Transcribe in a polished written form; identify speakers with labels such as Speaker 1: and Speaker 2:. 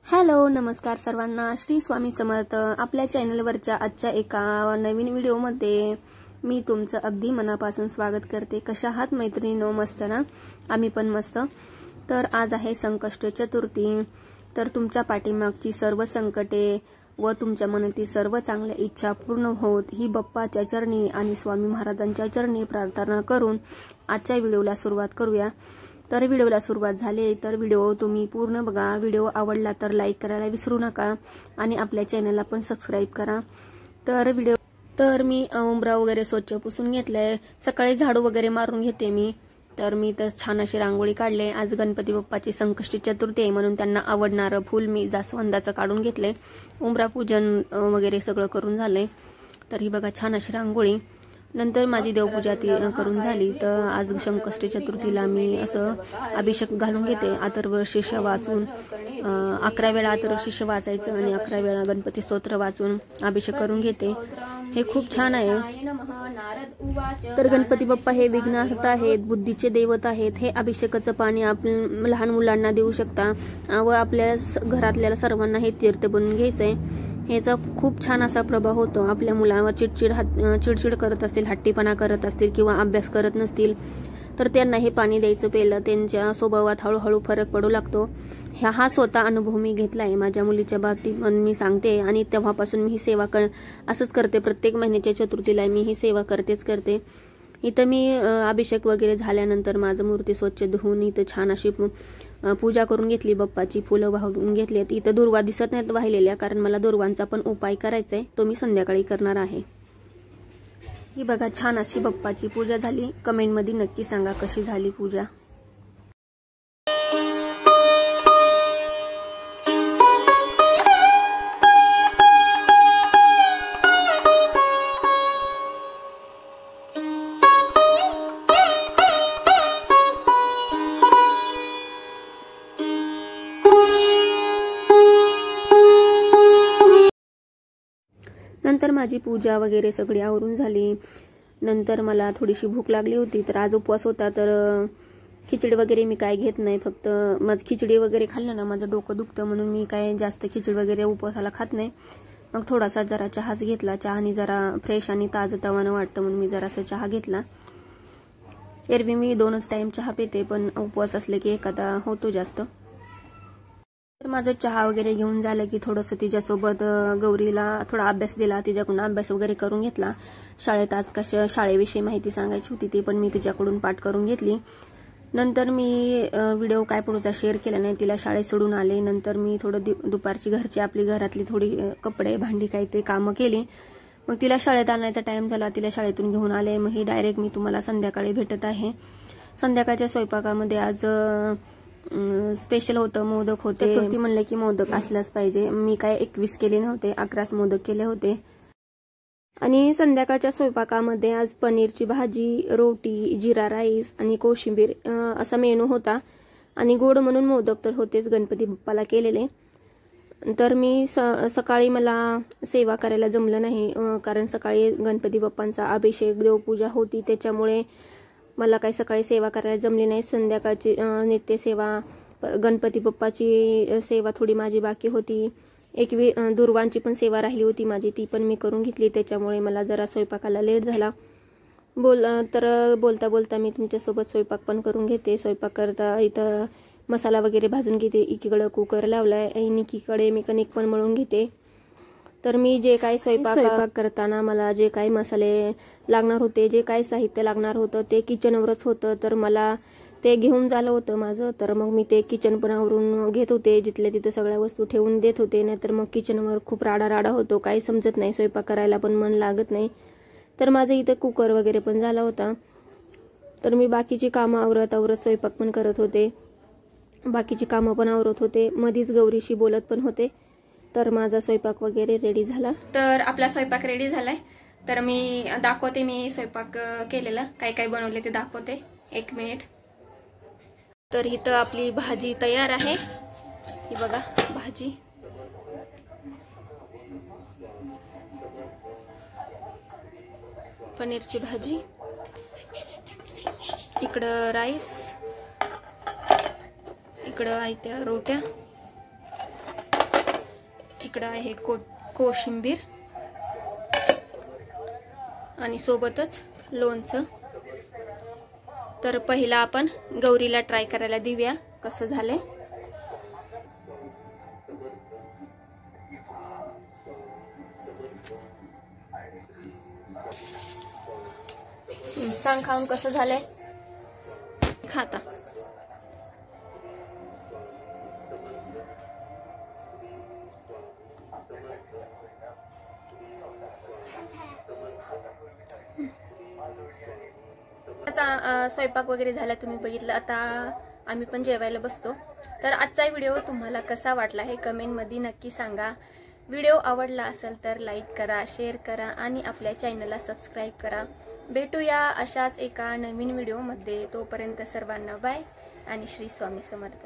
Speaker 1: Hello नमस्कार सर्वांना, श्री स्वामी समर्थ। आपल्या चॅनलवरच्या आजच्या एका नवीन व्हिडिओमध्ये मी तुमचं अगदी मनापासून स्वागत करते। कशा आहात मैत्रिणींनो? मस्त ना? आम्ही पण मस्त। तर आज आहे संकष्ट चतुर्थी। तर तुमच्या पाठीमागची सर्व संकटे व तुमच्या मनातील सर्व चांगल्या इच्छा पूर्ण होत ही बाप्पाच्या चरणी आणि स्वामी महाराजांच्या चरणी प्रार्थना करून आजच्या व्हिडिओला सुरुवात करूया। तर व्हिडिओला सुरुवात झाली तर व्हिडिओ तुम्ही पूर्ण बघा। व्हिडिओ आवडला तर लाईक करायला विसरू नका आणि आपल्या चॅनलला पण सबस्क्राइब करा। तर मी उंबरा वगैरे स्वच्छ पुसून घेतलाय। सकाळी झाडू वगैरे मारून घेते मी। तर मी तर छान अशी रांगोळी काढले। आज गणपती बाप्पाची संकष्टी चतुर्थी आहे म्हणून त्यांना आवडणारं फूल मी जास्वंदाचं काढून घेतले। उंबरा पूजन वगैरे सगळं करून झाले। तर ही बघा छान अशी रांगोळी। नंतर माझी देवपूजा ती करून झाली। तर आज संकष्टी चतुर्थीला मी असं अभिषेक घालून घेते। अथर्व शीर्ष वाचून 11 वेळा अथर्व शीर्ष वाचायचं आणि 11 वेळा गणपती स्तोत्र वाचून अभिषेक करून घेते। हे खूप छान आहे। तर गणपती बाप्पा हे विघ्नहर्ता आहेत, बुद्धीचे दैवत आहेत। हे अभिषेकाचं पाणी आपण लहान मुलांना देऊ शकता व आपल्या घरातल्या सर्वांना हे तीर्थ बनवून घ्यायचंय। ह्याचा खूप छान असा प्रभाव होतो। आपल्या मुलांवर चिडचिड करत असतील, हट्टीपणा करत असतील किंवा अभ्यास करत नसतील तर त्यांना हे पाणी द्यायचं पेलं त्यांच्या स्वभावात हळूहळू फरक पडू लागतो। हा स्वतः अनुभव मी घेतला आहे माझ्या मुलीच्या बाबतीत पण मी सांगते आणि तेव्हापासून मी ही सेवा असंच करते। प्रत्येक महिन्याच्या चतुर्थीला मी ही सेवा करते। इथं मी अभिषेक वगैरे झाल्यानंतर माझं मूर्ती स्वच्छ धुवून इथं छान अशी पूजा करून घेतली। बाप्पाची फुलं वाहून घेतलीत। इथं दुर्वा दिसत नाहीत वाहिलेल्या, कारण मला दुर्वांचा पण उपाय करायचा आहे, तो मी संध्याकाळी करणार आहे। ही बघा छान अशी बाप्पाची पूजा झाली। कमेंटमध्ये नक्की सांगा कशी झाली पूजा। नंतर माझी पूजा वगैरे सगळी आवरून झाली। नंतर मला थोडीशी भूक लागली होती। तर आज उपवास होता तर खिचडी वगैरे मी काय घेत नाही। फक्त माझी खिचडी वगैरे खाल्लं ना माझं डोकं दुखतं म्हणून मी काय जास्त खिचडी वगैरे उपवासाला खात नाही। मग थोडासा जरा चहाच घेतला। चहाने जरा फ्रेश आणि ताजतवानं वाटतं म्हणून मी जरासा चहा घेतला। एरवी मी 2च टाइम चहा पिते, पण उपवास असले की एखादा होतो जास्त। तर माझं चहा वगैरे घेऊन झालं की थोडंसं तिच्यासोबत गौरीला थोडा अभ्यास दिला। तिच्याकडून अभ्यास वगैरे करून घेतला। शाळेत आज कशा शाळेविषयी माहिती सांगायची होती ती पण मी तिच्याकडून पाठ करून घेतली। नंतर मी व्हिडिओ काय पुढचा शेअर केला नाही, तिला शाळेत सोडून आले। नंतर मी थोडं दुपारची आपली घरातली थोडी कपडे भांडी काही ते कामं केली। मग तिला शाळेत आणण्याचा टाइम झाला, तिला शाळेतून घेऊन आले। मग ही डायरेक्ट मी तुम्हाला संध्याकाळी भेटत आहे। संध्याकाळच्या स्वयंपाकामध्ये आज स्पेशल होतं, मोदक होते। चतुर्थी म्हणले की मोदक असलाच पाहिजे। मी काय 21 केले नव्हते, 11 मोदक केले होते। आणि संध्याकाळच्या स्वयंपाकामध्ये आज पनीरची भाजी, रोटी, जिरा राईस आणि कोशिंबीर असा मेनू होता। आणि गोड म्हणून मोदक तर होतेच गणपती बाप्पाला केलेले। तर मी सकाळी मला सेवा करायला जमलं नाही, कारण सकाळी गणपती बाप्पांचा अभिषेक देवपूजा होती, त्याच्यामुळे मला काही सकाळी सेवा करायला जमली नाही। संध्याकाळची नित्य सेवा गणपती बाप्पाची सेवा थोडी माझी बाकी होती। एक दुर्वांची पण सेवा राहिली होती माझी, ती पण मी करून घेतली। त्याच्यामुळे मला जरा स्वयंपाकाला लेट झाला। बोलता बोलता मी तुमच्यासोबत स्वयंपाक पण करून घेते। स्वयंपाक करता इथं मसाला वगैरे भाजून घेते। एकीकडे कुकर लावलाय आणि एकीकडे मी कणिक पण मळून घेते। तर मी जे काही स्वयंपाक करताना मला जे काही मसाले लागणार होते, जे काही साहित्य लागणार होतं ते किचनवरच होतं। तर मला ते घेऊन झालं होतं माझं। तर मग मी ते किचन पण आवरून घेत होते, जिथल्या तिथं सगळ्या वस्तू ठेवून देत होते। नाहीतर मग किचनवर खूप राडा होतो, काही समजत नाही, स्वयंपाक करायला पण मन लागत नाही। तर माझं इथं कुकर वगैरे पण झाला होता। तर मी बाकीची कामं आवरत स्वयंपाक पण करत होते, बाकीची कामं पण आवरत होते, मधीच गौरीशी बोलत पण होते। तर माझा स्वयंपाक वगैरे रेडी झाला। तर आपला स्वयंपाक रेडी झालाय। तर मी दाखवते मी स्वयंपाक केलेला काय काय बनवले ते दाखवते, 1 मिनिट। तर इथं आपली भाजी तयार आहे। ही बघा भाजी, पनीरची भाजी, इकडं राईस, इकडं आहे त्या रोट्या, इकडं आहे कोशिंबीर आणि सोबतच लोणचं। तर पहिला आपण गौरीला ट्राय करायला देऊया कसं झालंय। सांग खाऊन कसं झालंय, खाता। स्वयंपाक वगैरे झाला तुम्ही बघितलं, आता आम्ही पण जेवायला बसतो। तर आजचा व्हिडिओ तुम्हाला कसा वाटला हे कमेंट मध्ये नक्की सांगा। व्हिडिओ आवडला असेल तर लाईक करा, शेअर करा आणि आपल्या चॅनलला सबस्क्राईब करा। भेटूया अशाच एका नवीन व्हिडिओ मध्ये, तोपर्यंत सर्वांना बाय आणि श्री स्वामी समर्थ।